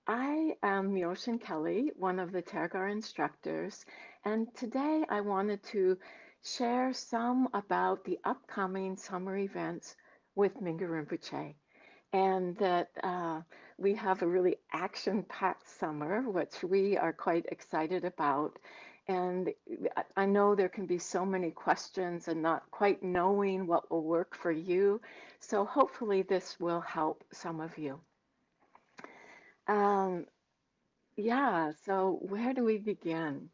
I am Myoshin Kelly, one of the Tergar instructors, and today I wanted to share some about the upcoming summer events with Mingyur Rinpoche. And that we have a really action-packed summer, which we are quite excited about. And I know there can be so many questions and not quite knowing what will work for you. So hopefully this will help some of you. Um, yeah, so where do we begin?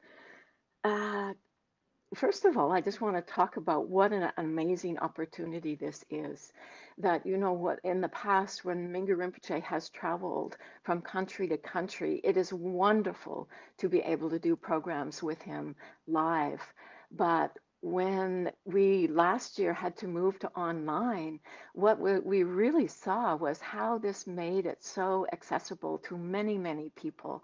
Uh, First of all, I just want to talk about what an amazing opportunity this is. That, you know, what in the past, when Mingyur Rinpoche has traveled from country to country, it is wonderful to be able to do programs with him live. But when we last year had to move to online, what we really saw was how this made it so accessible to many, many people.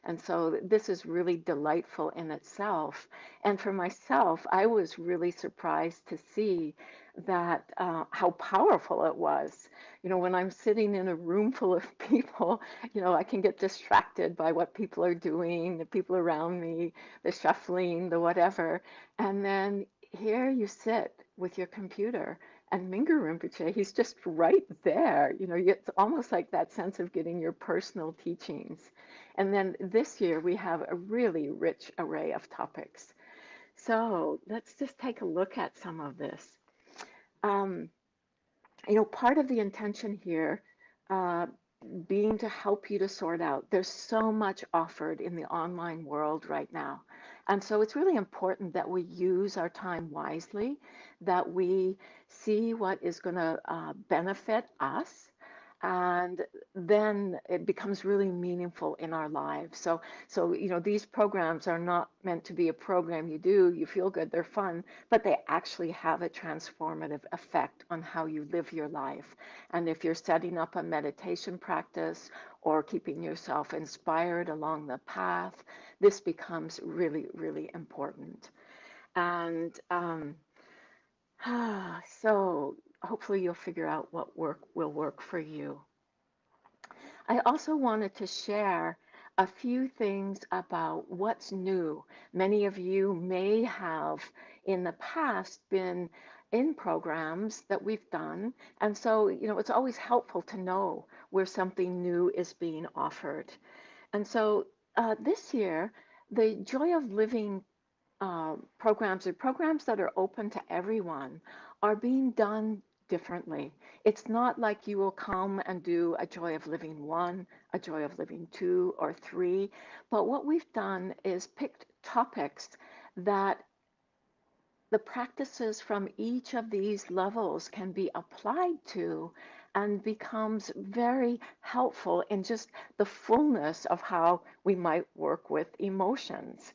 And so this is really delightful in itself. And for myself, I was really surprised to see that how powerful it was. You know, when I'm sitting in a room full of people, you know, I can get distracted by what people are doing, the people around me, the shuffling, the whatever. And then here you sit with your computer and Mingyur Rinpoche, he's just right there. You know, it's almost like that sense of getting your personal teachings. And then this year we have a really rich array of topics. So let's just take a look at some of this. Um, you know, part of the intention here uh, being to help you to sort out. There's so much offered in the online world right now. And so it's really important that we use our time wisely, that we see what is going to benefit us. And then it becomes really meaningful in our lives. So you know, these programs are not meant to be a program you do, you feel good, they're fun, but they actually have a transformative effect on how you live your life. And if you're setting up a meditation practice or keeping yourself inspired along the path, this becomes really, really important. And so hopefully you'll figure out what will work for you. I also wanted to share a few things about what's new. Many of you may have in the past been in programs that we've done. And so, you know, it's always helpful to know where something new is being offered. And so this year, the Joy of Living programs or programs that are open to everyone are being done differently. It's not like you will come and do a Joy of Living 1, a Joy of Living 2 or 3, but what we've done is picked topics that the practices from each of these levels can be applied to and becomes very helpful in just the fullness of how we might work with emotions,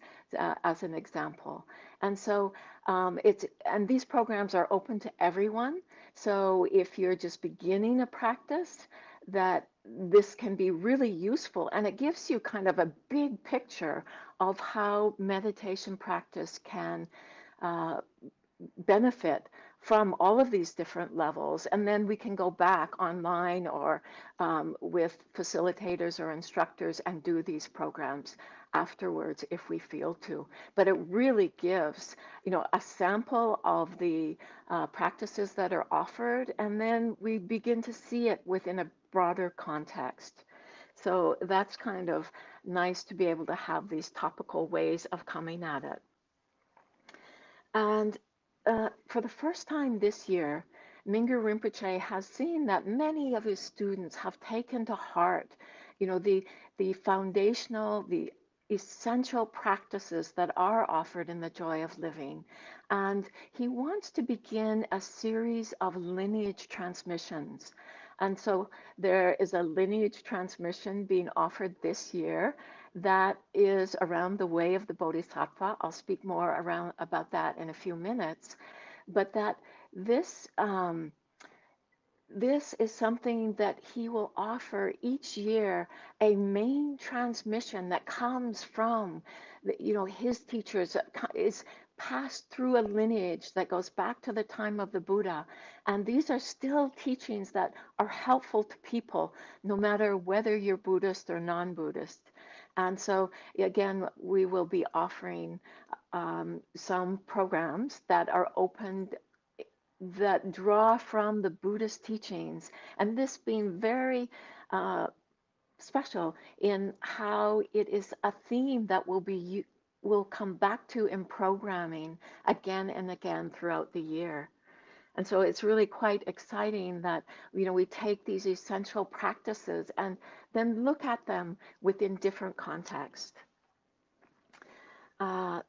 as an example. And so and these programs are open to everyone. So if you're just beginning a practice, that this can be really useful, and it gives you kind of a big picture of how meditation practice can uh, benefit from all of these different levels. And then we can go back online or with facilitators or instructors and do these programs afterwards if we feel to. But it really gives, you know, a sample of the practices that are offered, and then we begin to see it within a broader context. So that's kind of nice to be able to have these topical ways of coming at it. And for the first time this year, Mingyur Rinpoche has seen that many of his students have taken to heart, you know, the foundational, the essential practices that are offered in the Joy of Living. And he wants to begin a series of lineage transmissions. And so there is a lineage transmission being offered this year that is around the way of the Bodhisattva. I'll speak more about that in a few minutes, but that this this is something that he will offer each year, a main transmission that comes from, you know, his teachers, is passed through a lineage that goes back to the time of the Buddha. And these are still teachings that are helpful to people, no matter whether you're Buddhist or non Buddhist. And so, again, we will be offering some programs that are opened that draw from the Buddhist teachings, and this being very special in how it is a theme that will come back to in programming again and again throughout the year. And so it's really quite exciting that we take these essential practices and then look at them within different contexts. Uh,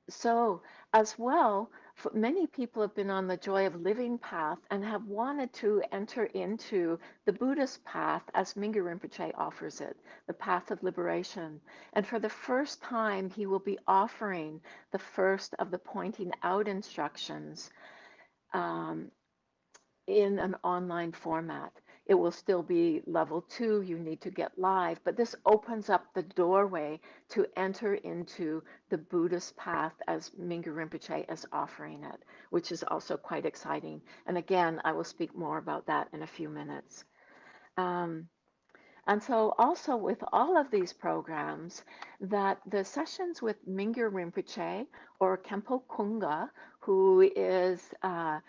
So, as well, many people have been on the joy of living path and have wanted to enter into the Buddhist path as Mingyur Rinpoche offers it, the path of liberation. And for the first time, he will be offering the first of the pointing out instructions um, in an online format. It will still be level 2, you need to get live, but this opens up the doorway to enter into the Buddhist path as Mingyur Rinpoche is offering it, which is also quite exciting. And again, I will speak more about that in a few minutes. Um, and so also with all of these programs, that the sessions with Mingyur Rinpoche or Khenpo Kunga, who is a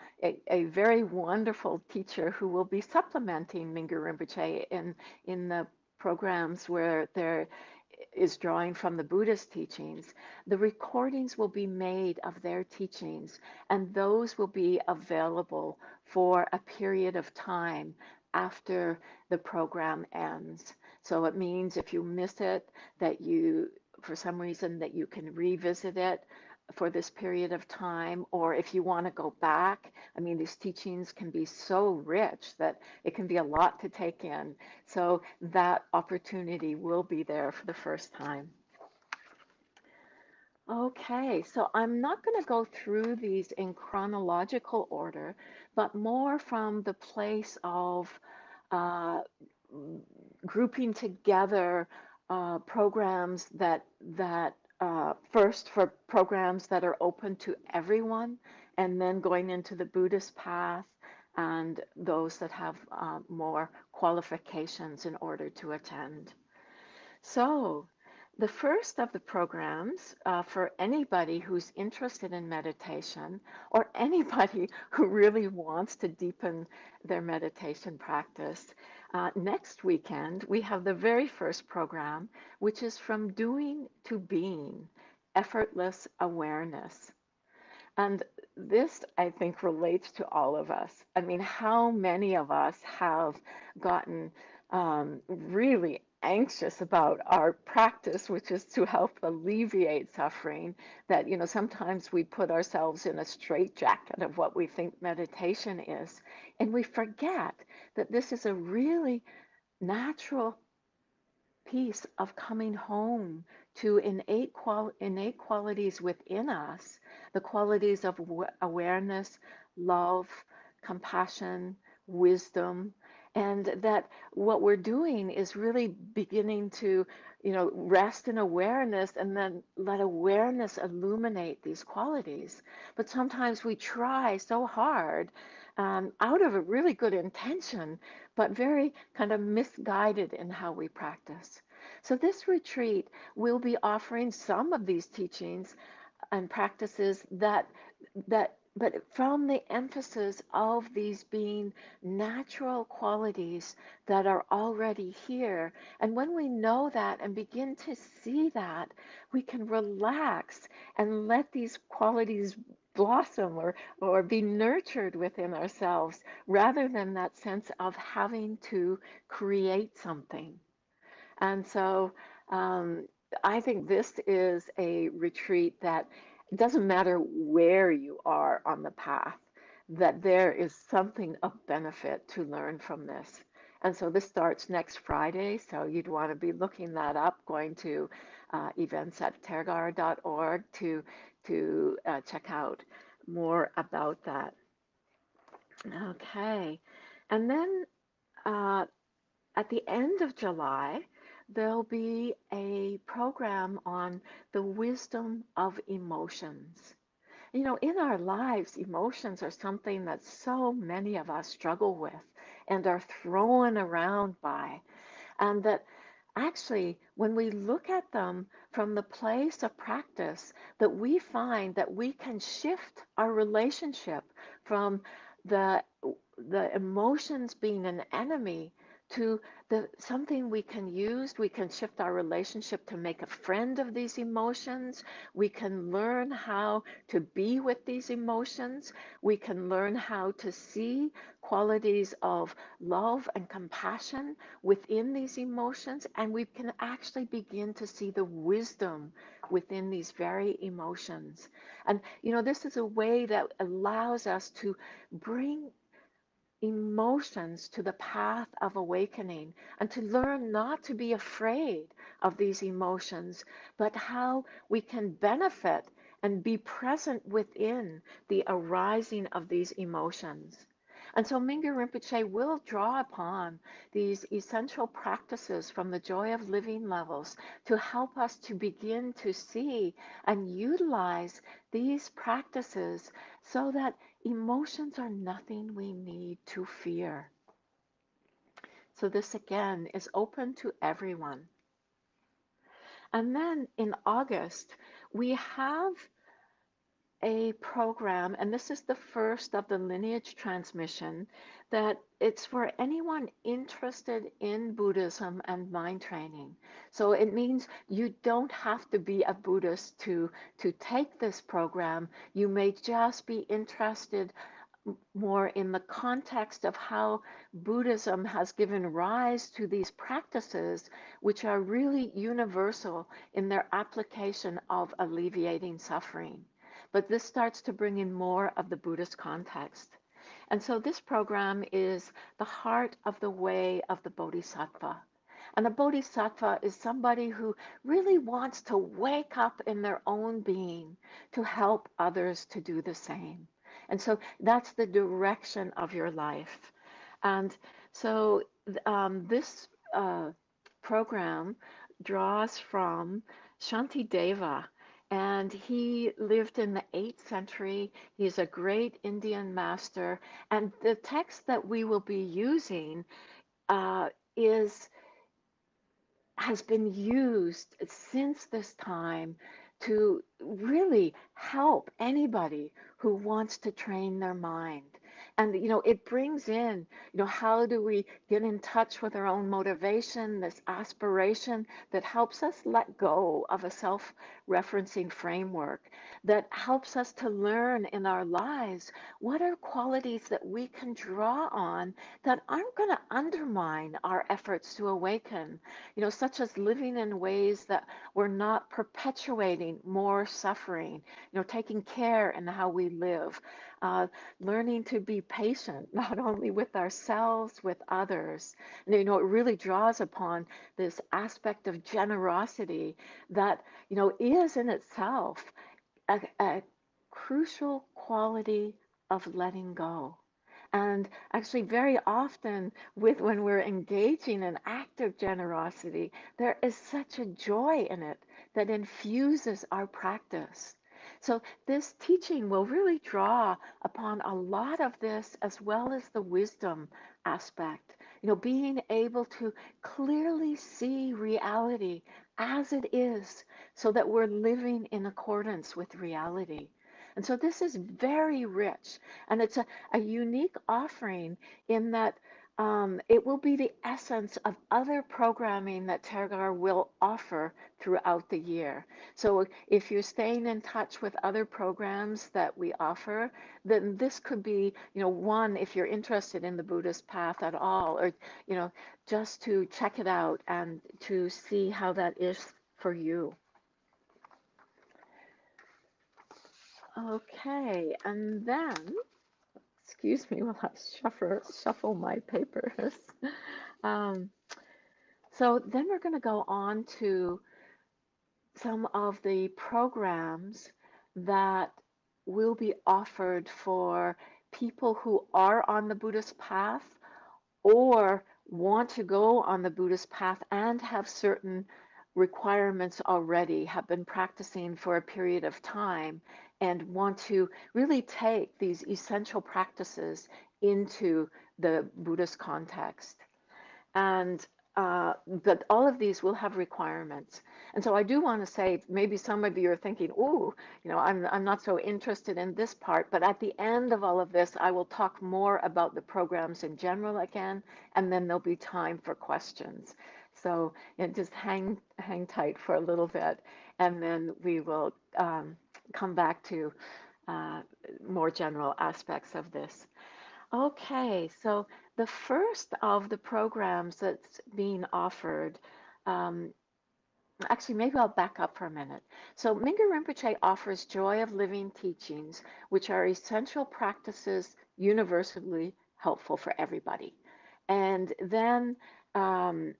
very wonderful teacher who will be supplementing Mingyur Rinpoche in the programs where there is drawing from the Buddhist teachings, the recordings will be made of their teachings, and those will be available for a period of time after the program ends. So it means if you miss it, that you, for some reason, that you can revisit it for this period of time, or if you want to go back. I mean, these teachings can be so rich that it can be a lot to take in. So that opportunity will be there for the first time. Okay, so I'm not going to go through these in chronological order, but more from the place of uh, grouping together programs that first for programs that are open to everyone, and then going into the Buddhist path, and those that have more qualifications in order to attend. So, the first of the programs for anybody who's interested in meditation or anybody who really wants to deepen their meditation practice, next weekend we have the very first program, which is From Doing to Being, Effortless Awareness. And this, I think, relates to all of us. I mean, how many of us have gotten really anxious about our practice, which is to help alleviate suffering, that, sometimes we put ourselves in a straitjacket of what we think meditation is, and we forget that this is a really natural piece of coming home to innate qualities within us, the qualities of awareness, love, compassion, wisdom, and that what we're doing is really beginning to, rest in awareness and then let awareness illuminate these qualities. But sometimes we try so hard out of a really good intention, but very kind of misguided in how we practice. So, this retreat will be offering some of these teachings and practices but from the emphasis of these being natural qualities that are already here. And when we know that and begin to see that, we can relax and let these qualities blossom or be nurtured within ourselves rather than that sense of having to create something. And so I think this is a retreat that doesn't matter where you are on the path, that there is something of benefit to learn from this. And so this starts next Friday, so you'd want to be looking that up, going to events at tergar.org to check out more about that. Okay. And then uh, at the end of July, there'll be a program on the wisdom of emotions. You know, in our lives, emotions are something that so many of us struggle with and are thrown around by. And that actually, when we look at them from the place of practice, that we find that we can shift our relationship from the the emotions being an enemy to something we can use. We can shift our relationship to make a friend of these emotions. We can learn how to be with these emotions. We can learn how to see qualities of love and compassion within these emotions, and we can actually begin to see the wisdom within these very emotions. And you know, this is a way that allows us to bring emotions to the path of awakening and to learn not to be afraid of these emotions, but how we can benefit and be present within the arising of these emotions. And so Mingyur Rinpoche will draw upon these essential practices from the Joy of Living levels to help us to begin to see and utilize these practices so that emotions are nothing we need to fear. So this again is open to everyone. And then in August, we have a program, and this is the first of the Lineage Transmission, that it's for anyone interested in Buddhism and mind training. So it means you don't have to be a Buddhist to take this program. You may just be interested more in the context of how Buddhism has given rise to these practices, which are really universal in their application of alleviating suffering. But this starts to bring in more of the Buddhist context. And so this program is the heart of the way of the Bodhisattva. And a bodhisattva is somebody who really wants to wake up in their own being to help others to do the same. And so that's the direction of your life. And so this program draws from Shantideva. And he lived in the 8th century. He's a great Indian master. And the text that we will be using is has been used since this time to really help anybody who wants to train their mind. And, you know, it brings in, you know, how do we get in touch with our own motivation, this aspiration that helps us let go of a self referencing framework, that helps us to learn in our lives what are qualities that we can draw on that aren't going to undermine our efforts to awaken, you know, such as living in ways that we're not perpetuating more suffering, you know, taking care in how we live, learning to be patient, not only with ourselves, with others. And, you know, it really draws upon this aspect of generosity that, you know, is in itself a crucial quality of letting go. And actually, very often, with when we're engaging in active generosity, there is such a joy in it that infuses our practice. So this teaching will really draw upon a lot of this as well as the wisdom aspect. You know, being able to clearly see reality as it is so that we're living in accordance with reality. And so this is very rich, and it's a unique offering in that it will be the essence of other programming that Tergar will offer throughout the year. So if you're staying in touch with other programs that we offer, then this could be, you know, one if you're interested in the Buddhist path at all, or, you know, just to check it out and to see how that is for you. Okay, and then, excuse me while I shuffle my papers. Um, so then we're going to go on to some of the programs that will be offered for people who are on the Buddhist path or want to go on the Buddhist path and have certain requirements already, have been practicing for a period of time and want to really take these essential practices into the Buddhist context. And but all of these will have requirements. And so I do want to say, maybe some of you are thinking, "Ooh, I'm not so interested in this part." But at the end of all of this, I will talk more about the programs in general again, and then there'll be time for questions. So just hang tight for a little bit, and then we will come back to uh, more general aspects of this. Okay, so the first of the programs that's being offered, um, actually, maybe I'll back up for a minute. So, Mingyur Rinpoche offers joy of living teachings, which are essential practices universally helpful for everybody. And then um,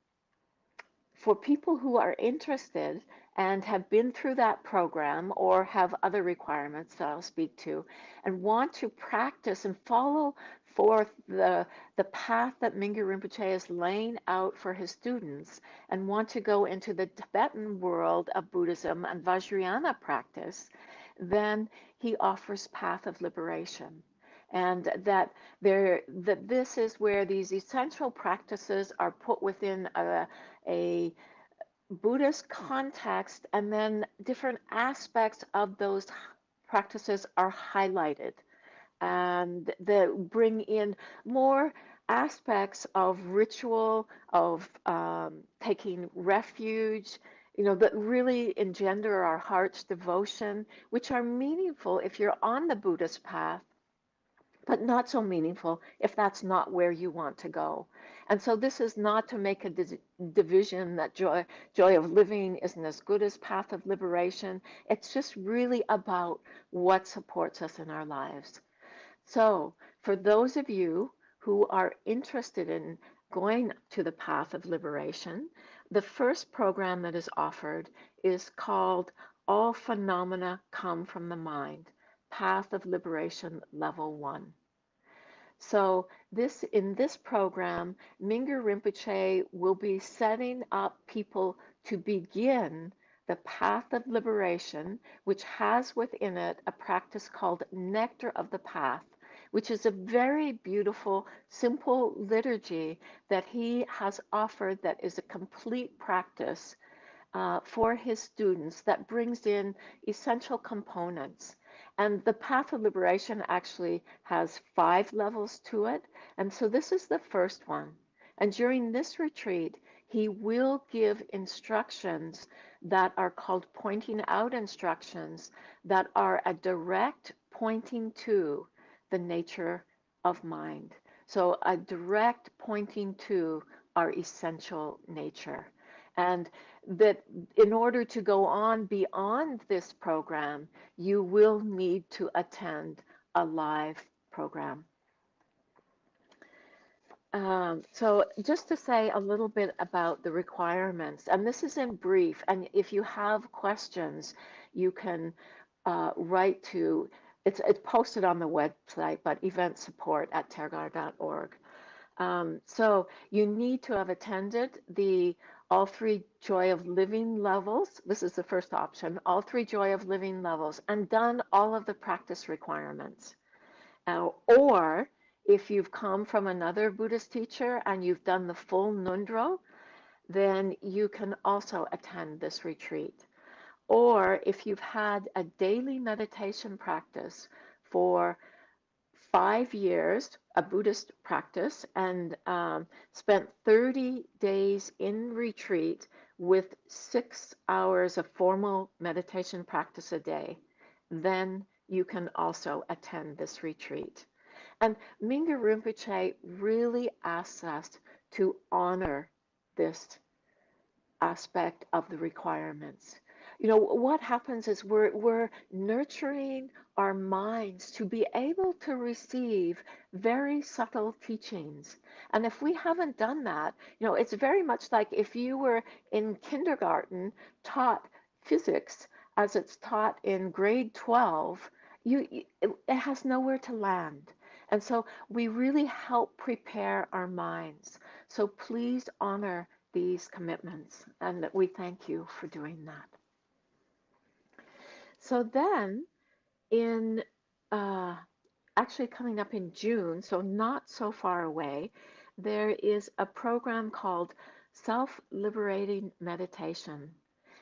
for people who are interested and have been through that program or have other requirements that I'll speak to and want to practice and follow forth the path that Mingyur Rinpoche is laying out for his students and want to go into the Tibetan world of Buddhism and Vajrayana practice, then he offers Path of Liberation. And that this is where these essential practices are put within a Buddhist context, and then different aspects of those practices are highlighted, and that bring in more aspects of ritual, of taking refuge, that really engender our heart's devotion, which are meaningful if you're on the Buddhist path, but not so meaningful if that's not where you want to go. And so this is not to make a division that joy of living isn't as good as path of liberation. It's just really about what supports us in our lives. So for those of you who are interested in going to the path of liberation, the first program that is offered is called All Phenomena Come from the Mind, Path of Liberation Level 1. So in this program, Mingyur Rinpoche will be setting up people to begin the path of liberation, which has within it a practice called Nectar of the Path, which is a very beautiful, simple liturgy that he has offered that is a complete practice for his students that brings in essential components. And the path of liberation actually has 5 levels to it. And so this is the first one. And during this retreat, he will give instructions that are called pointing out instructions that are a direct pointing to the nature of mind. So a direct pointing to our essential nature. And that in order to go on beyond this program, you will need to attend a live program. So just to say a little bit about the requirements, and this is in brief, and if you have questions, you can write to, it's posted on the website, but event support at tergar.org. So you need to have attended all 3 Joy of Living levels. This is the first option, all 3 Joy of Living levels, and done all of the practice requirements. Or if you've come from another Buddhist teacher and you've done the full Nundro, then you can also attend this retreat. Or if you've had a daily meditation practice for 5 years, a Buddhist practice, and spent 30 days in retreat with 6 hours of formal meditation practice a day, then you can also attend this retreat. And Mingyur Rinpoche really asks us to honor this aspect of the requirements. What happens is we're nurturing our minds to be able to receive very subtle teachings. And if we haven't done that, it's very much like if you were in kindergarten taught physics as it's taught in grade 12, it has nowhere to land. And so we really help prepare our minds. So please honor these commitments, and we thank you for doing that. So then in uh, actually coming up in June, so not so far away, there is a program called Self-Liberating Meditation.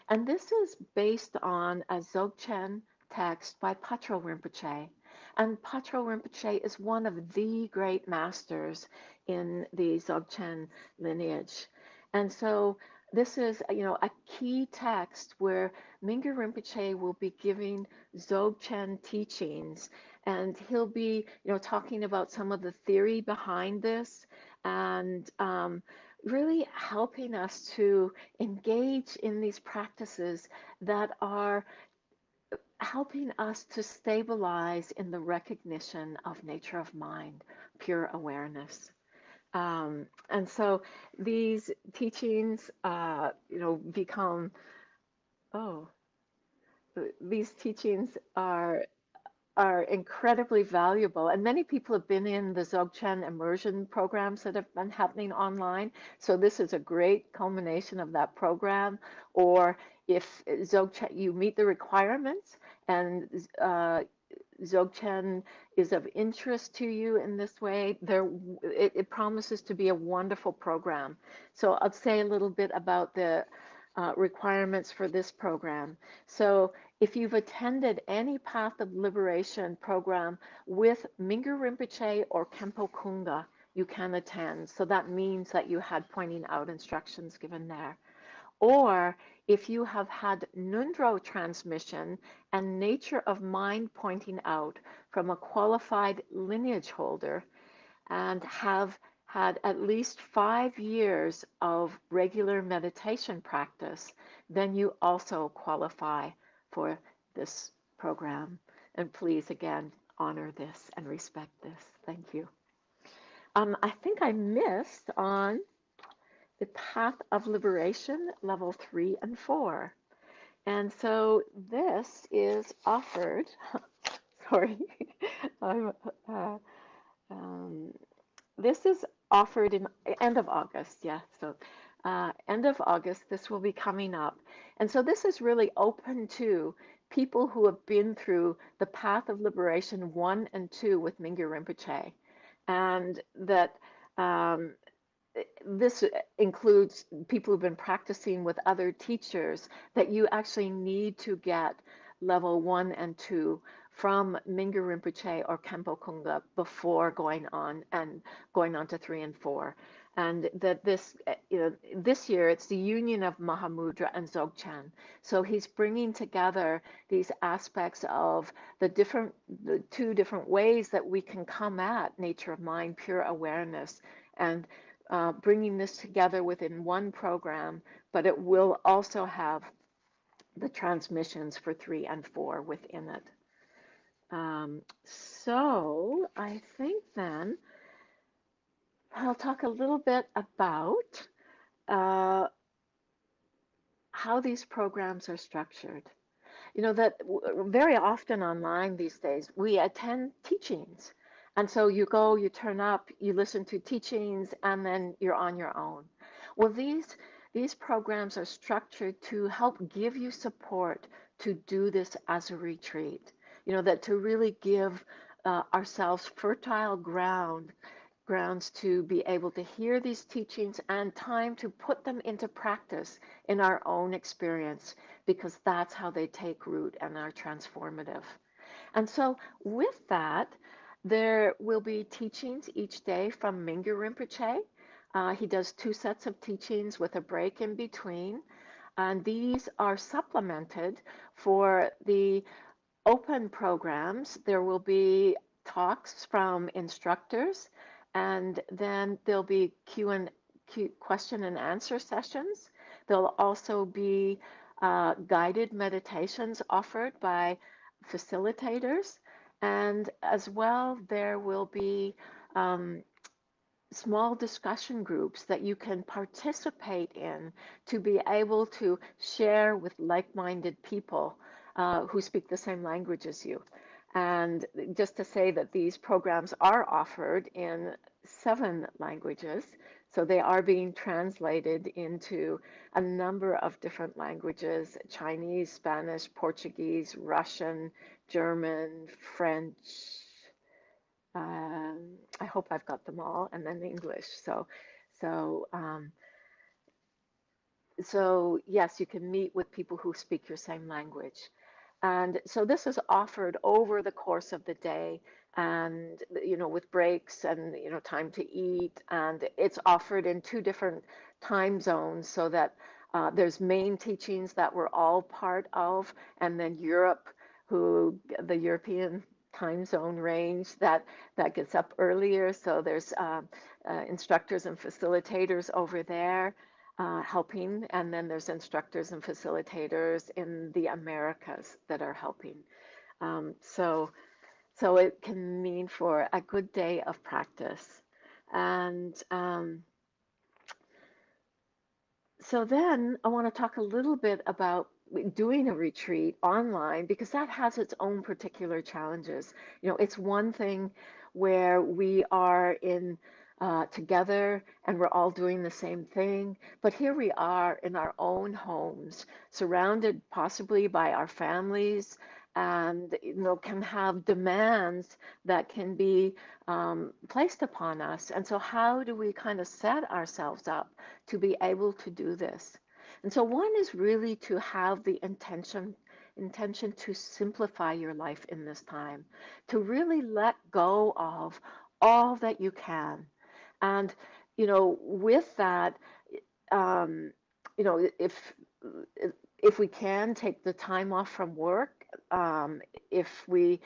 And this is based on a Dzogchen text by Patrul Rinpoche. And Patrul Rinpoche is one of the great masters in the Dzogchen lineage. And so this is, a key text where Mingyur Rinpoche will be giving Dzogchen teachings, and he'll be, talking about some of the theory behind this, and really helping us to engage in these practices that are helping us to stabilize in the recognition of nature of mind, pure awareness. And so these teachings, become, oh, these teachings are incredibly valuable. And many people have been in the Dzogchen immersion programs that have been happening online. So this is a great culmination of that program. Or if Dzogchen, you meet the requirements and Dzogchen is of interest to you in this way, it promises to be a wonderful program. So I'll say a little bit about the requirements for this program. So if you've attended any Path of Liberation program with Mingyur Rinpoche or Kempo Kunga, you can attend. So that means that you had pointing out instructions given there. Or if you have had Nundro transmission and nature of mind pointing out from a qualified lineage holder and have had at least 5 years of regular meditation practice, then you also qualify for this program. And please, again, honor this and respect this. Thank you. I think I missed on the Path of Liberation, level 3 and 4. And so this is offered, sorry, I'm, um, this is offered in end of August, yeah. So end of August, this will be coming up. And so this is really open to people who have been through the Path of Liberation 1 and 2 with Mingyur Rinpoche. And that um, this includes people who've been practicing with other teachers, that you actually need to get level 1 and 2 from Mingyur Rinpoche or Kempo Kunga before going on to 3 and 4. And that this year it's the union of Mahamudra and Dzogchen. So he's bringing together these aspects of the two different ways that we can come at nature of mind, pure awareness, and bringing this together within one program, but it will also have the transmissions for 3 and 4 within it. So I think then I'll talk a little bit about uh, how these programs are structured. That very often online these days, we attend teachings. And so you go, you turn up, you listen to teachings, and then you're on your own. Well, these programs are structured to help give you support to do this as a retreat. That to really give ourselves fertile grounds to be able to hear these teachings and time to put them into practice in our own experience, because that's how they take root and are transformative. And so, with that, there will be teachings each day from Mingyur Rinpoche. He does 2 sets of teachings with a break in between. And these are supplemented for the open programs. There will be talks from instructors, and then there'll be question and answer sessions. There'll also be guided meditations offered by facilitators, and as well there will be um, small discussion groups that you can participate in to be able to share with like-minded people who speak the same language as you. And just to say that these programs are offered in 7 languages. So they are being translated into a number of different languages: Chinese, Spanish, Portuguese, Russian, German, French. I hope I've got them all, and then English. So, um, so yes, you can meet with people who speak your same language. And so this is offered over the course of the day, and with breaks and time to eat, and it's offered in two different time zones, so that there's main teachings that we're all part of, and then Europe, who the European time zone range that gets up earlier. So there's instructors and facilitators over there helping, and then there's instructors and facilitators in the Americas that are helping. So it can mean for a good day of practice. And so then I want to talk a little bit about doing a retreat online, because that has its own particular challenges. It's one thing where we are in together and we're all doing the same thing, but here we are in our own homes, surrounded possibly by our families, and can have demands that can be placed upon us. And so how do we kind of set ourselves up to be able to do this? And so one is really to have the intention to simplify your life in this time, to really let go of all that you can. And with that, um, if we can take the time off from work, if we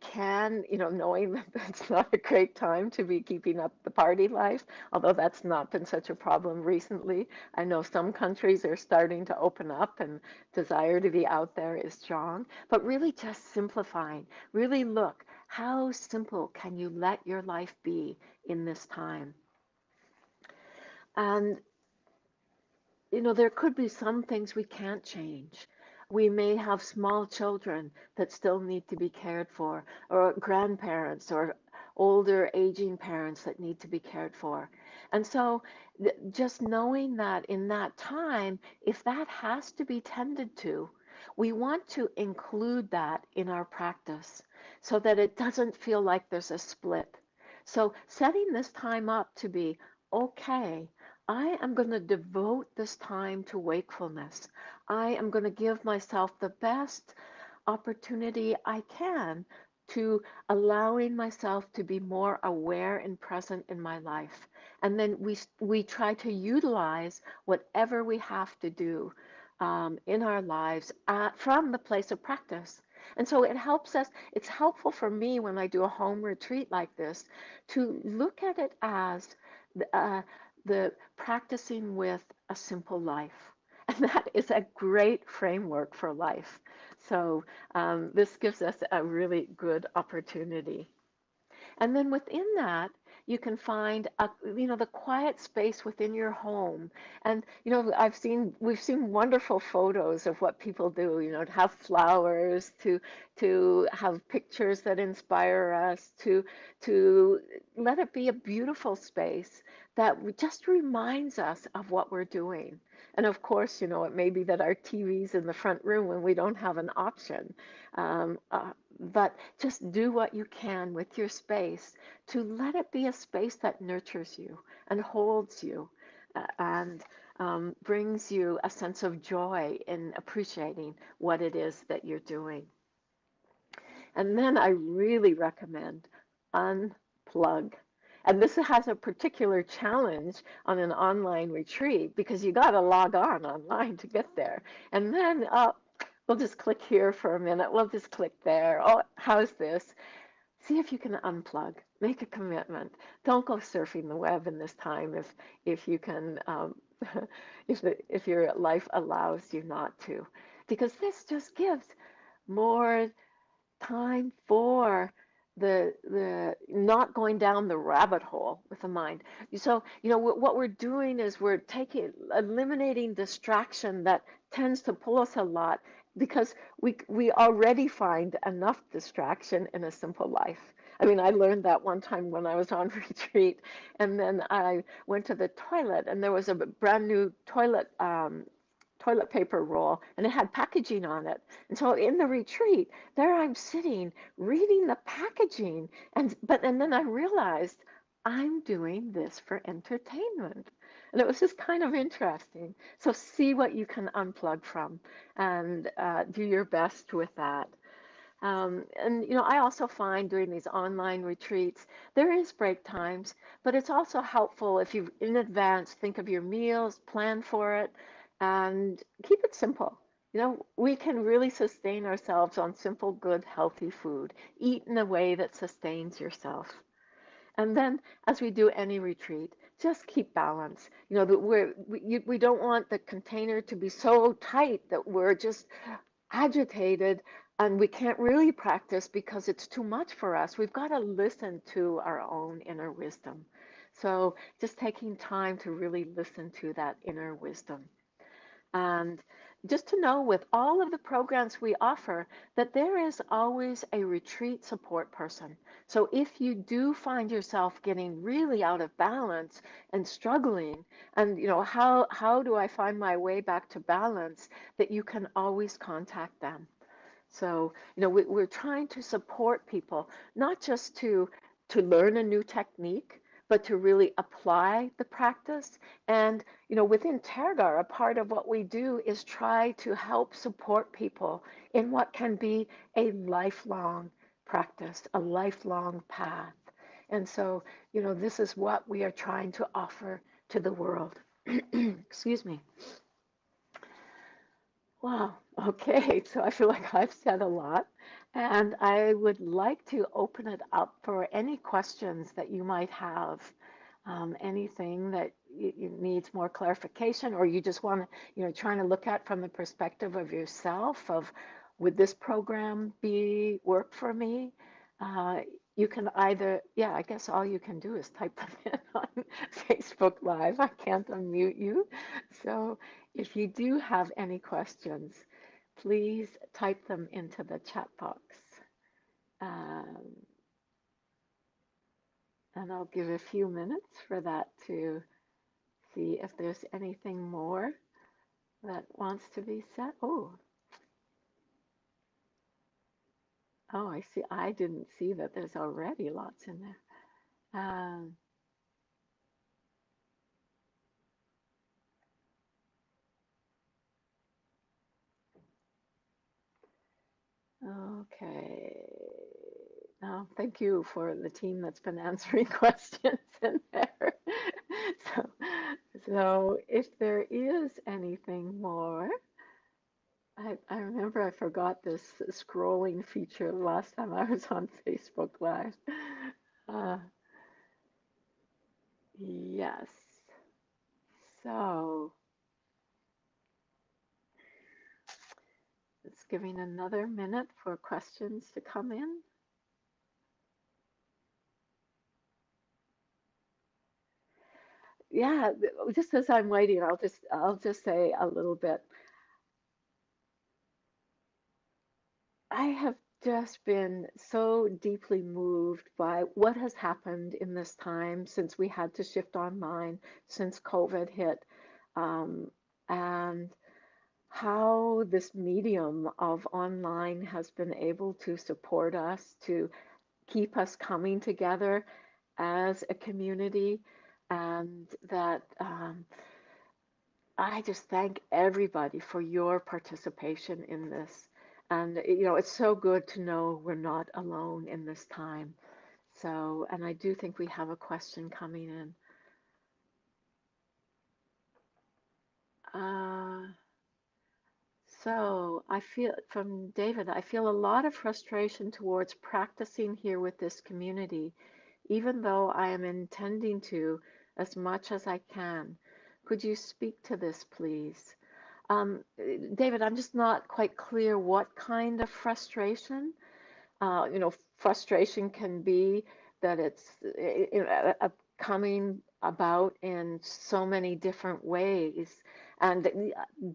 can, knowing that that's not a great time to be keeping up the party life, although that's not been such a problem recently. I know some countries are starting to open up, and desire to be out there is strong, but really just simplifying. Really look, how simple can you let your life be in this time? And there could be some things we can't change. We may have small children that still need to be cared for, or grandparents, or older aging parents that need to be cared for. And so just knowing that in that time, if that has to be tended to, we want to include that in our practice so that it doesn't feel like there's a split. So setting this time up to be, okay, I am going to devote this time to wakefulness. I am going to give myself the best opportunity I can to allowing myself to be more aware and present in my life. And then we try to utilize whatever we have to do in our lives from the place of practice. And so it helps us, it's helpful for me when I do a home retreat like this to look at it as uh, the practicing with a simple life. And that is a great framework for life. So this gives us a really good opportunity. And then within that, you can find the quiet space within your home. And we've seen wonderful photos of what people do, to have flowers, to have pictures that inspire us, to let it be a beautiful space that just reminds us of what we're doing. And of course, it may be that our TV's in the front room when we don't have an option. Um, uh, but just do what you can with your space to let it be a space that nurtures you and holds you and brings you a sense of joy in appreciating what it is that you're doing. And then I really recommend unplug. And this has a particular challenge on an online retreat because you got to log on online to get there. And then we'll just click here for a minute. We'll just click there. Oh, how's this? See if you can unplug. Make a commitment. Don't go surfing the web in this time if you can, if your life allows you not to, because this just gives more time for the not going down the rabbit hole with the mind. So, what we're doing is we're eliminating distraction that tends to pull us a lot, because we already find enough distraction in a simple life. I mean, I learned that one time when I was on retreat, and then I went to the toilet, and there was a brand new toilet paper roll, and it had packaging on it. And so in the retreat, there I'm sitting reading the packaging, and then I realized I'm doing this for entertainment. And it was just kind of interesting. So see what you can unplug from and do your best with that. And I also find during these online retreats, there is break times, but it's also helpful if you in advance think of your meals, plan for it, and keep it simple. We can really sustain ourselves on simple, good, healthy food. Eat in a way that sustains yourself. And then, as we do any retreat, just keep balance. That we don't want the container to be so tight that we're just agitated and we can't really practice because it's too much for us. We've got to listen to our own inner wisdom. So, just taking time to really listen to that inner wisdom. And just to know with all of the programs we offer that there is always a retreat support person. So if you do find yourself getting really out of balance and struggling, and how do I find my way back to balance, that you can always contact them. So, we're trying to support people, not just to learn a new technique, but to really apply the practice. And, within Tergar, a part of what we do is try to help support people in what can be a lifelong practice, a lifelong path. And so, this is what we are trying to offer to the world. Excuse me. Wow. Okay. So I feel like I've said a lot, and I would like to open it up for any questions that you might have. Anything that you needs more clarification, or you just want to, trying to look at from the perspective of yourself of, would this program be work for me? Uh, you can either, yeah, I guess all you can do is type them in on Facebook Live. I can't unmute you. So if you do have any questions, please type them into the chat box. Um, and I'll give a few minutes for that to see if there's anything more that wants to be said. Oh, I see. I didn't see that there's already lots in there. Um, okay. Thank you for the team that's been answering questions in there. So, so if there is anything more, I remember I forgot this scrolling feature the last time I was on Facebook Live. Uh, yes. So, it's giving another minute for questions to come in. Yeah, just as I'm waiting, I'll just say a little bit. I have just been so deeply moved by what has happened in this time since we had to shift online, since COVID hit, um, and how this medium of online has been able to support us, to keep us coming together as a community, and that I just thank everybody for your participation in this. And, it's so good to know we're not alone in this time. So, and I do think we have a question coming in. Uh, so I feel from David, I feel a lot of frustration towards practicing here with this community, even though I am intending to as much as I can. Could you speak to this, please? David, I'm just not quite clear what kind of frustration. Frustration can be that it's coming about in so many different ways. And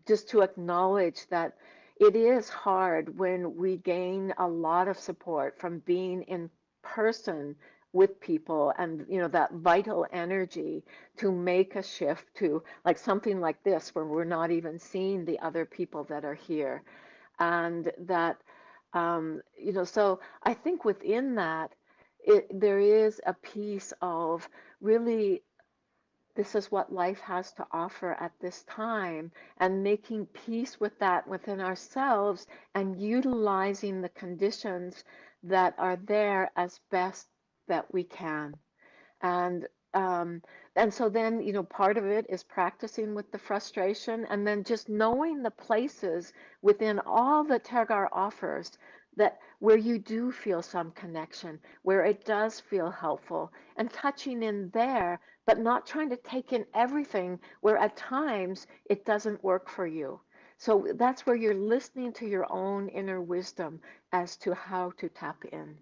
just to acknowledge that it is hard when we gain a lot of support from being in person with people, and that vital energy to make a shift to like something like this where we're not even seeing the other people that are here. And that so I think within that there is a piece of really, this is what life has to offer at this time, and making peace with that within ourselves and utilizing the conditions that are there as best that we can. And um, and so then, part of it is practicing with the frustration, and then just knowing the places within all that Tergar offers that where you do feel some connection, where it does feel helpful, and touching in there, but not trying to take in everything where at times it doesn't work for you. So that's where you're listening to your own inner wisdom as to how to tap in.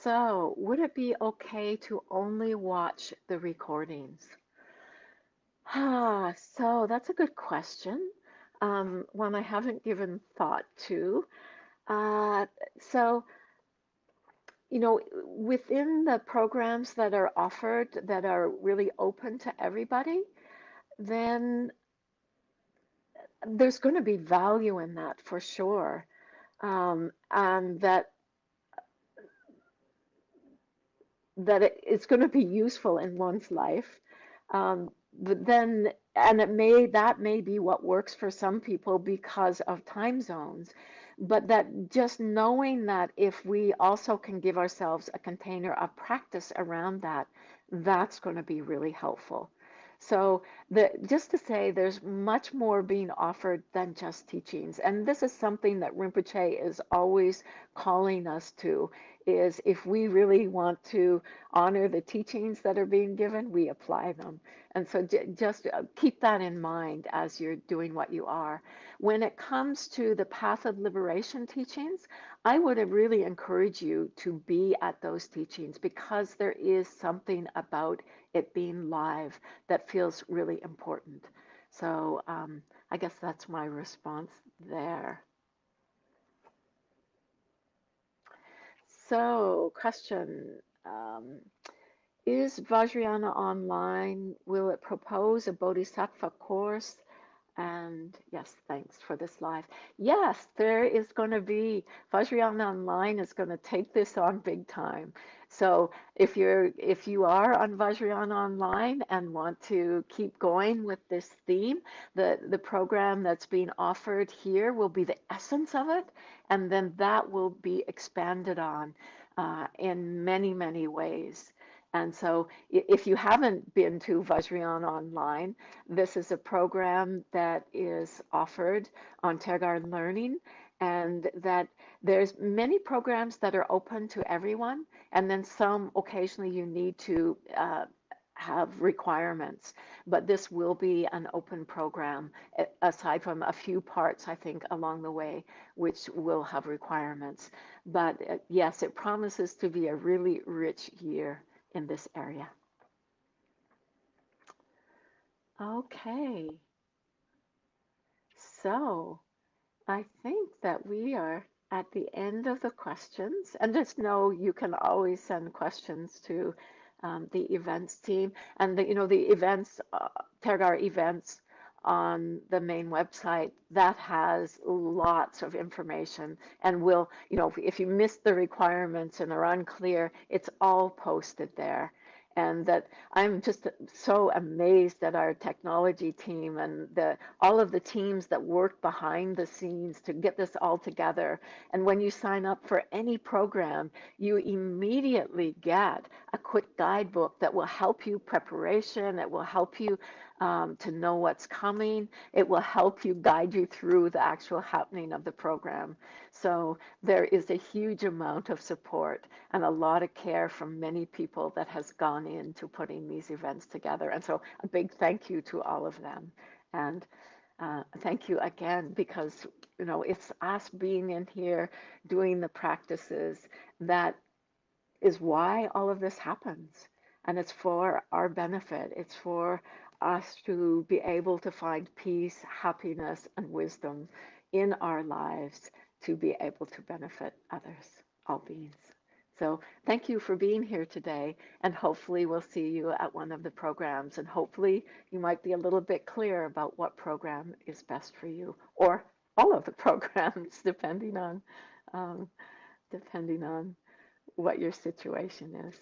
So, would it be okay to only watch the recordings? So that's a good question. One I haven't given thought to. Uh, so, within the programs that are offered that are really open to everybody, then there's going to be value in that for sure. And that it's going to be useful in one's life. But then, and that may be what works for some people because of time zones. But that just knowing that if we also can give ourselves a container of practice around that, that's going to be really helpful. So just to say, there's much more being offered than just teachings. And this is something that Rinpoche is always calling us to, is if we really want to honor the teachings that are being given, we apply them. And so just keep that in mind as you're doing what you are. When it comes to the Path of Liberation teachings, I would really encourage you to be at those teachings, because there is something about it being live that feels really important. So I guess that's my response there. So, question. Is Vajrayana online? Will it propose a Bodhisattva course? And yes, thanks for this live. Yes, there is going to be, Vajrayana Online is going to take this on big time. So if you are on Vajrayana Online and want to keep going with this theme, the program that's being offered here will be the essence of it, and then that will be expanded on in many, many ways. And so if you haven't been to Vajrayana Online, this is a program that is offered on Tergar Learning, and that there's many programs that are open to everyone, and then some occasionally you need to have requirements. But this will be an open program, aside from a few parts, I think, along the way, which will have requirements. But yes, it promises to be a really rich year in this area. Okay, so I think that we are at the end of the questions, and just know you can always send questions to the events team, and the events, Tergar events on the main website that has lots of information, and will, if you miss the requirements and are unclear, it's all posted there. And that I'm just so amazed at our technology team and all of the teams that work behind the scenes to get this all together. And when you sign up for any program, you immediately get a quick guidebook that will help you preparation. It will help you to know what's coming. It will help you guide you through the actual happening of the program. So there is a huge amount of support and a lot of care from many people that has gone into putting these events together. And so a big thank you to all of them. And thank you again, because it's us being in here doing the practices that is why all of this happens. And it's for our benefit. It's for us to be able to find peace, happiness, and wisdom in our lives. to be able to benefit others, all beings. So thank you for being here today, and hopefully we'll see you at one of the programs, and hopefully you might be a little bit clear about what program is best for you, or all of the programs, um, depending on what your situation is.